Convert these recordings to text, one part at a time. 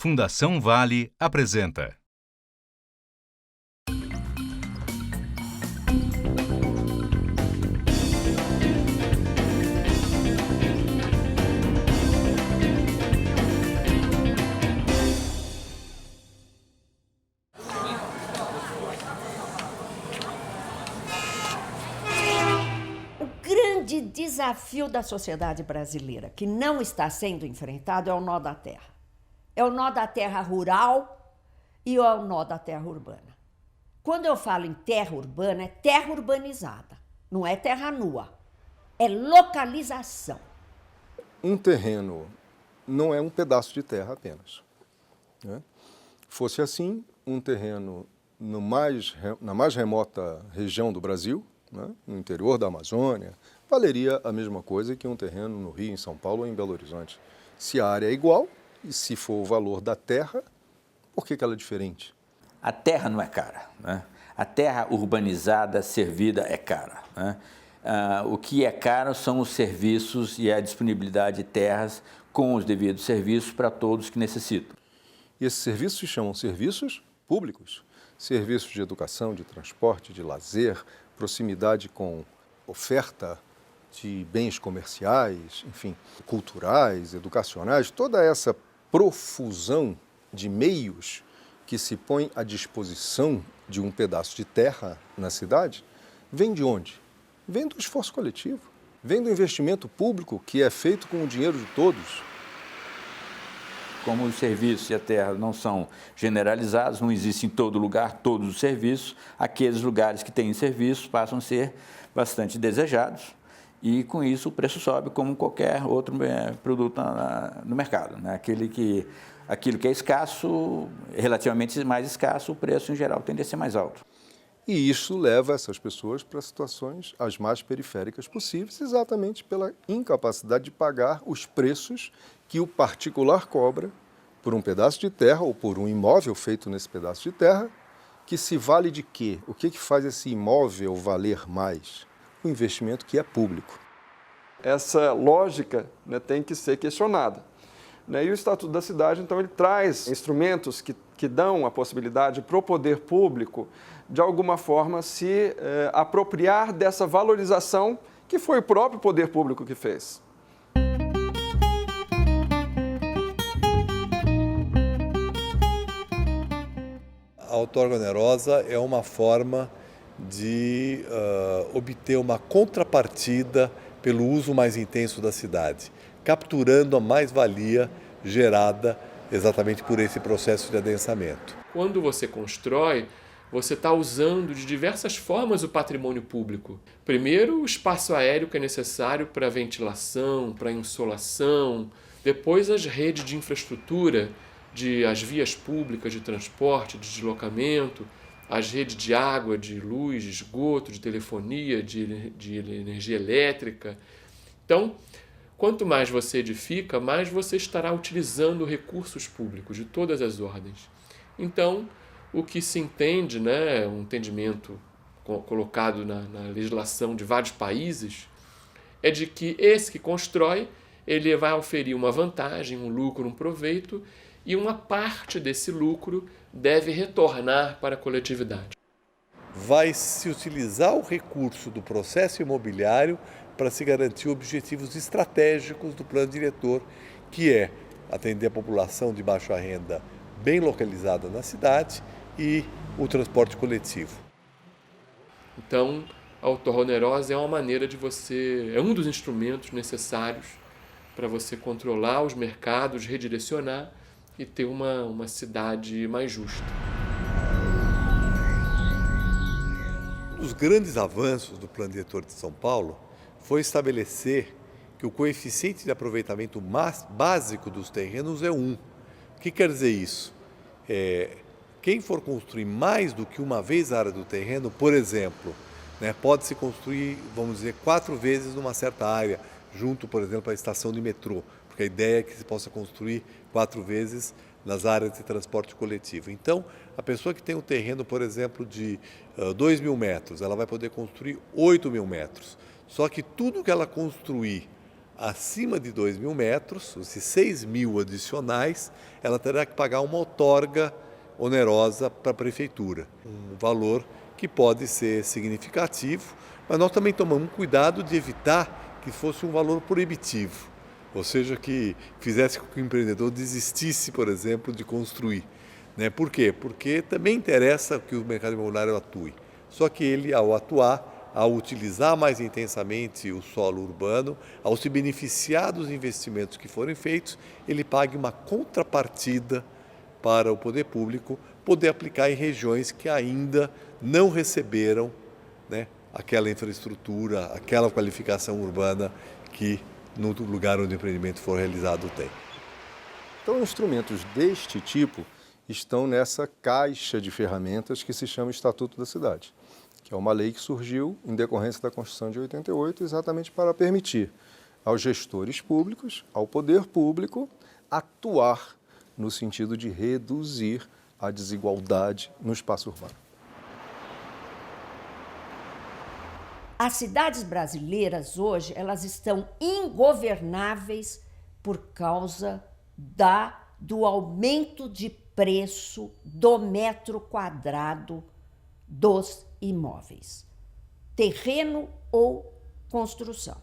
Fundação Vale apresenta. O grande desafio da sociedade brasileira, que não está sendo enfrentado, é o nó da terra. É o nó da terra rural e é o nó da terra urbana. Quando eu falo em terra urbana, é terra urbanizada, não é terra nua, é localização. Um terreno não é um pedaço de terra apenas, né? Fosse assim, um terreno na mais remota região do Brasil, né, no interior da Amazônia, valeria a mesma coisa que um terreno no Rio, em São Paulo ou em Belo Horizonte. Se a área é igual, e se for o valor da terra, por que ela é diferente? A terra não é cara, né? A terra urbanizada, servida, é cara, né? O que é caro são os serviços e a disponibilidade de terras com os devidos serviços para todos que necessitam. E esses serviços se chamam serviços públicos. Serviços de educação, de transporte, de lazer, proximidade com oferta de bens comerciais, enfim, culturais, educacionais, toda essa profusão de meios que se põe à disposição de um pedaço de terra na cidade, vem de onde? Vem do esforço coletivo, vem do investimento público que é feito com o dinheiro de todos. Como os serviços e a terra não são generalizados, não existe em todo lugar todos os serviços, aqueles lugares que têm serviços passam a ser bastante desejados e, com isso, o preço sobe como qualquer outro produto no mercado, né? Aquilo que é escasso, relativamente mais escasso, o preço, em geral, tende a ser mais alto. E isso leva essas pessoas para situações as mais periféricas possíveis, exatamente pela incapacidade de pagar os preços que o particular cobra por um pedaço de terra ou por um imóvel feito nesse pedaço de terra, que se vale de quê? O que faz esse imóvel valer mais? O investimento que é público. Essa lógica, né, tem que ser questionada. E o Estatuto da Cidade, então, ele traz instrumentos que dão a possibilidade para o poder público, de alguma forma, se apropriar dessa valorização que foi o próprio poder público que fez. A outorga onerosa é uma forma de obter uma contrapartida pelo uso mais intenso da cidade, capturando a mais-valia gerada exatamente por esse processo de adensamento. Quando você constrói, você está usando de diversas formas o patrimônio público. Primeiro, o espaço aéreo que é necessário para ventilação, para insolação. Depois, as redes de infraestrutura, as vias públicas de transporte, de deslocamento, as redes de água, de luz, de esgoto, de telefonia, de energia elétrica. Então, quanto mais você edifica, mais você estará utilizando recursos públicos de todas as ordens. Então, o que se entende, né, um entendimento colocado na legislação de vários países, é de que esse que constrói, ele vai oferir uma vantagem, um lucro, um proveito, e uma parte desse lucro deve retornar para a coletividade. Vai se utilizar o recurso do processo imobiliário para se garantir objetivos estratégicos do plano diretor, que é atender a população de baixa renda bem localizada na cidade e o transporte coletivo. Então, a outorga onerosa é uma maneira de é um dos instrumentos necessários para você controlar os mercados, redirecionar e ter uma cidade mais justa. Um dos grandes avanços do Plano Diretor de São Paulo foi estabelecer que o coeficiente de aproveitamento básico dos terrenos é 1. O que quer dizer isso? Quem for construir mais do que uma vez a área do terreno, por exemplo, né, pode-se construir, vamos dizer, 4 vezes numa certa área, junto, por exemplo, à estação de metrô, porque a ideia é que se possa construir 4 vezes nas áreas de transporte coletivo. Então, a pessoa que tem um terreno, por exemplo, de 2.000 metros, ela vai poder construir 8.000 metros. Só que tudo que ela construir acima de 2.000 metros, os 6.000 adicionais, ela terá que pagar uma outorga onerosa para a prefeitura, um valor que pode ser significativo, mas nós também tomamos cuidado de evitar que fosse um valor proibitivo, ou seja, que fizesse com que o empreendedor desistisse, por exemplo, de construir. Por quê? Porque também interessa que o mercado imobiliário atue, só que ele, ao atuar, ao utilizar mais intensamente o solo urbano, ao se beneficiar dos investimentos que forem feitos, ele pague uma contrapartida para o poder público poder aplicar em regiões que ainda não receberam aquela infraestrutura, aquela qualificação urbana que no lugar onde o empreendimento for realizado tem. Então, instrumentos deste tipo estão nessa caixa de ferramentas que se chama Estatuto da Cidade, que é uma lei que surgiu em decorrência da Constituição de 88, exatamente para permitir aos gestores públicos, ao poder público, atuar no sentido de reduzir a desigualdade no espaço urbano. As cidades brasileiras hoje, elas estão ingovernáveis por causa do aumento de preço do metro quadrado dos imóveis, terreno ou construção.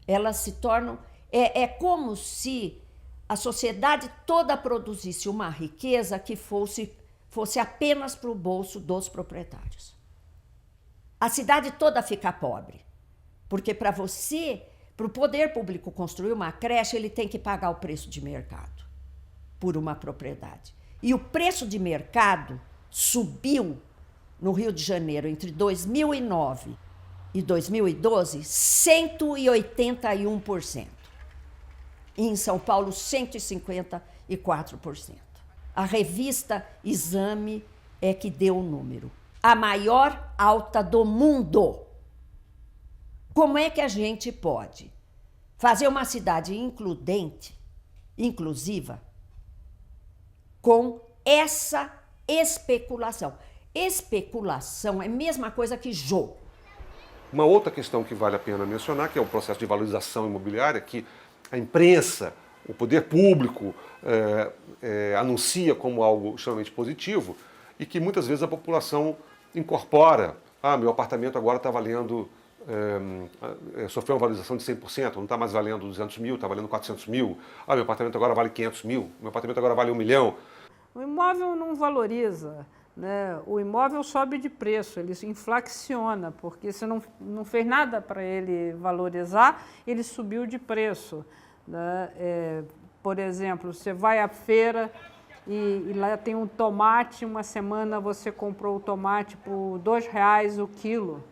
Elas se tornam... É como se a sociedade toda produzisse uma riqueza que fosse apenas para o bolso dos proprietários. A cidade toda fica pobre, porque para o poder público construir uma creche, ele tem que pagar o preço de mercado por uma propriedade. E o preço de mercado subiu no Rio de Janeiro entre 2009 e 2012, 181%. E em São Paulo, 154%. A revista Exame é que deu o número. A maior alta do mundo. Como é que a gente pode fazer uma cidade inclusiva, com essa especulação? Especulação é a mesma coisa que jogo. Uma outra questão que vale a pena mencionar, que é o processo de valorização imobiliária, que a imprensa, o poder público anuncia como algo extremamente positivo e que muitas vezes a população incorpora. Meu apartamento agora está valendo, sofreu uma valorização de 100%, não está mais valendo 200 mil, está valendo 400 mil. Meu apartamento agora vale 500 mil, meu apartamento agora vale 1 milhão. O imóvel não valoriza, o imóvel sobe de preço, ele se inflaciona, porque você não fez nada para ele valorizar, ele subiu de preço. Por exemplo, você vai à feira e lá tem um tomate, uma semana você comprou o tomate por R$2 o quilo,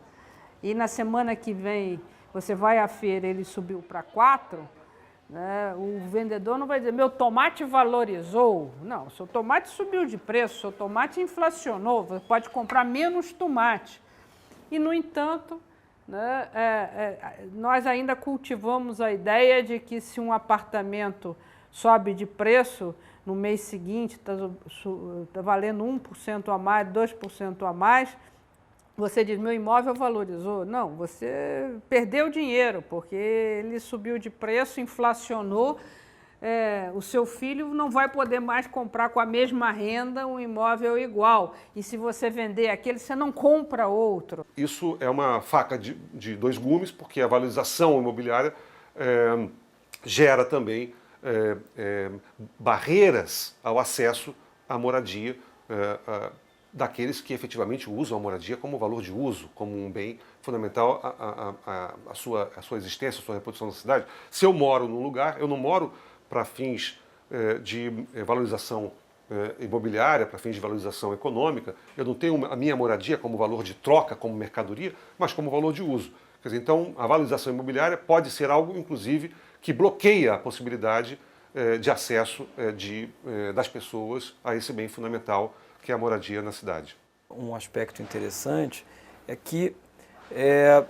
e na semana que vem você vai à feira e ele subiu para 4, o vendedor não vai dizer, meu tomate valorizou. Não, seu tomate subiu de preço, seu tomate inflacionou, você pode comprar menos tomate. E, no entanto, nós ainda cultivamos a ideia de que se um apartamento sobe de preço, no mês seguinte está valendo 1% a mais, 2% a mais, você diz, meu imóvel valorizou. Não, você perdeu dinheiro, porque ele subiu de preço, inflacionou, o seu filho não vai poder mais comprar com a mesma renda um imóvel igual. E se você vender aquele, você não compra outro. Isso é uma faca de dois gumes, porque a valorização imobiliária gera também barreiras ao acesso à moradia daqueles que efetivamente usam a moradia como valor de uso, como um bem fundamental à sua existência, à sua reprodução na cidade. Se eu moro num lugar, eu não moro para fins de valorização imobiliária, para fins de valorização econômica, eu não tenho a minha moradia como valor de troca, como mercadoria, mas como valor de uso. Quer dizer, então, a valorização imobiliária pode ser algo, inclusive, que bloqueia a possibilidade de acesso das pessoas a esse bem fundamental que é a moradia na cidade. Um aspecto interessante é que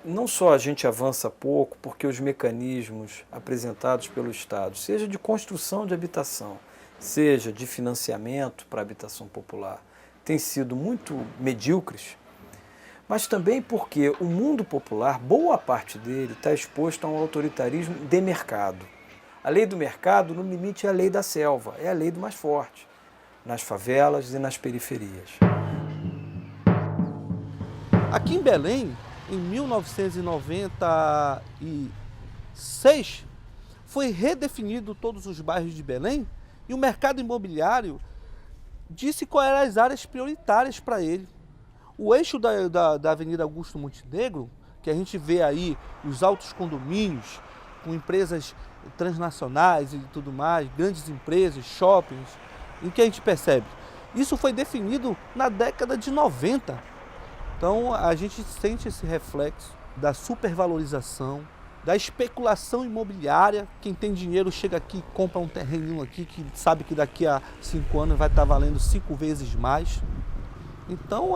não só a gente avança pouco, porque os mecanismos apresentados pelo Estado, seja de construção de habitação, seja de financiamento para a habitação popular, têm sido muito medíocres, mas também porque o mundo popular, boa parte dele, está exposto a um autoritarismo de mercado. A lei do mercado, no limite, é a lei da selva, é a lei do mais forte, nas favelas e nas periferias. Aqui em Belém, em 1996, foi redefinido todos os bairros de Belém e o mercado imobiliário disse quais eram as áreas prioritárias para ele. O eixo da Avenida Augusto Montenegro, que a gente vê aí os altos condomínios com empresas transnacionais e tudo mais, grandes empresas, shoppings, em que a gente percebe? Isso foi definido na década de 90. Então a gente sente esse reflexo da supervalorização, da especulação imobiliária. Quem tem dinheiro chega aqui e compra um terreninho aqui que sabe que daqui a 5 anos vai estar valendo 5 vezes mais. Então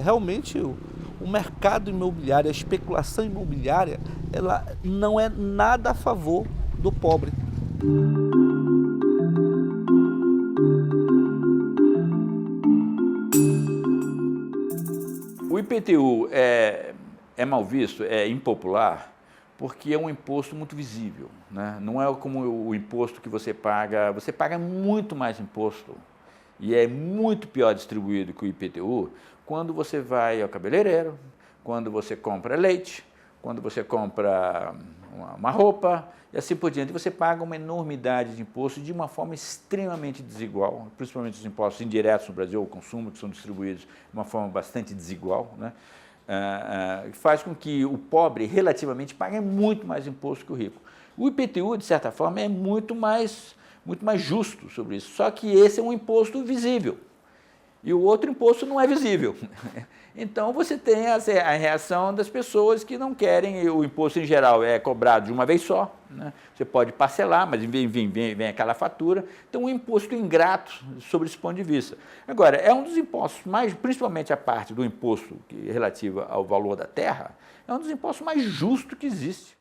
realmente o mercado imobiliário, a especulação imobiliária, ela não é nada a favor do pobre. O IPTU é mal visto, é impopular, porque é um imposto muito visível, né? Não é como o imposto que você paga muito mais imposto e é muito pior distribuído que o IPTU quando você vai ao cabeleireiro, quando você compra leite, quando você compra uma roupa e assim por diante. Você paga uma enormidade de imposto de uma forma extremamente desigual, principalmente os impostos indiretos no Brasil, o consumo, que são distribuídos de uma forma bastante desigual, né? Faz com que o pobre, relativamente, pague muito mais imposto que o rico. O IPTU, de certa forma, é muito mais justo sobre isso, só que esse é um imposto visível e o outro imposto não é visível. Então você tem a reação das pessoas que não querem, o imposto em geral é cobrado de uma vez só, né? Você pode parcelar, mas vem aquela fatura. Então um imposto ingrato sobre esse ponto de vista. Agora, é um dos impostos mais, principalmente a parte do imposto relativa ao valor da terra, é um dos impostos mais justos que existe.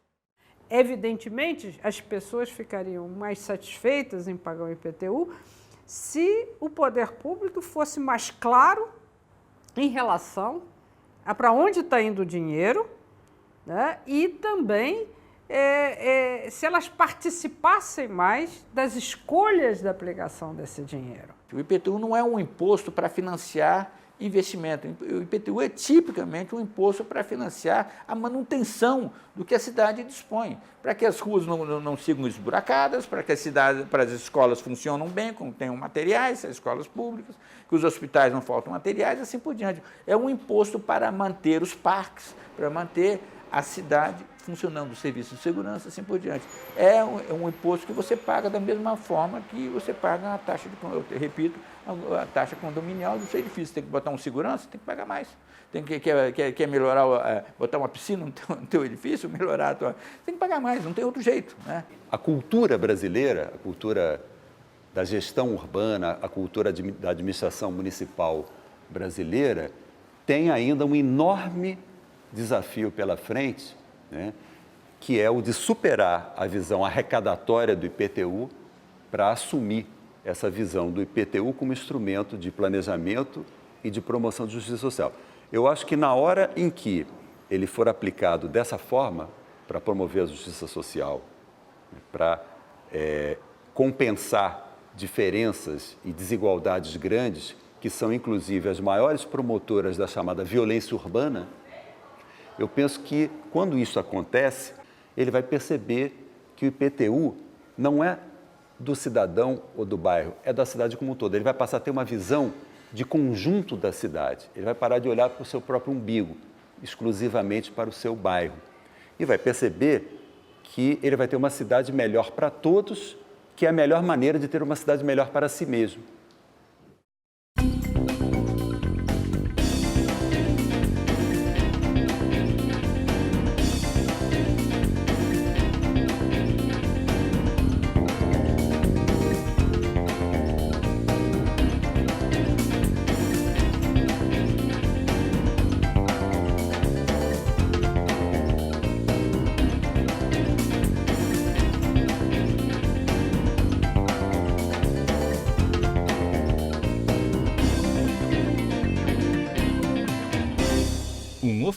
Evidentemente, as pessoas ficariam mais satisfeitas em pagar o IPTU se o poder público fosse mais claro em relação a para onde está indo o dinheiro, né? E também se elas participassem mais das escolhas da aplicação desse dinheiro. O IPTU não é um imposto para financiar investimento. O IPTU é tipicamente um imposto para financiar a manutenção do que a cidade dispõe, para que as ruas não sigam esburacadas, para que para as escolas funcionem bem, tenham materiais, as escolas públicas, que os hospitais não faltam materiais, assim por diante. É um imposto para manter os parques, para manter a cidade funcionando, o serviço de segurança, assim por diante. É um imposto que você paga da mesma forma que você paga a taxa, a taxa condominial do seu edifício. Tem que botar um segurança, tem que pagar mais. Quer melhorar, botar uma piscina no teu edifício, melhorar tem que pagar mais, não tem outro jeito, né? A cultura brasileira, a cultura da gestão urbana, a cultura da administração municipal brasileira tem ainda um enorme desafio pela frente, né, que é o de superar a visão arrecadatória do IPTU para assumir essa visão do IPTU como instrumento de planejamento e de promoção de justiça social. Eu acho que na hora em que ele for aplicado dessa forma, para promover a justiça social, para compensar diferenças e desigualdades grandes, que são inclusive as maiores promotoras da chamada violência urbana, eu penso que, quando isso acontece, ele vai perceber que o IPTU não é do cidadão ou do bairro, é da cidade como um todo. Ele vai passar a ter uma visão de conjunto da cidade. Ele vai parar de olhar para o seu próprio umbigo, exclusivamente para o seu bairro. E vai perceber que ele vai ter uma cidade melhor para todos, que é a melhor maneira de ter uma cidade melhor para si mesmo.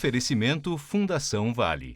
Oferecimento Fundação Vale.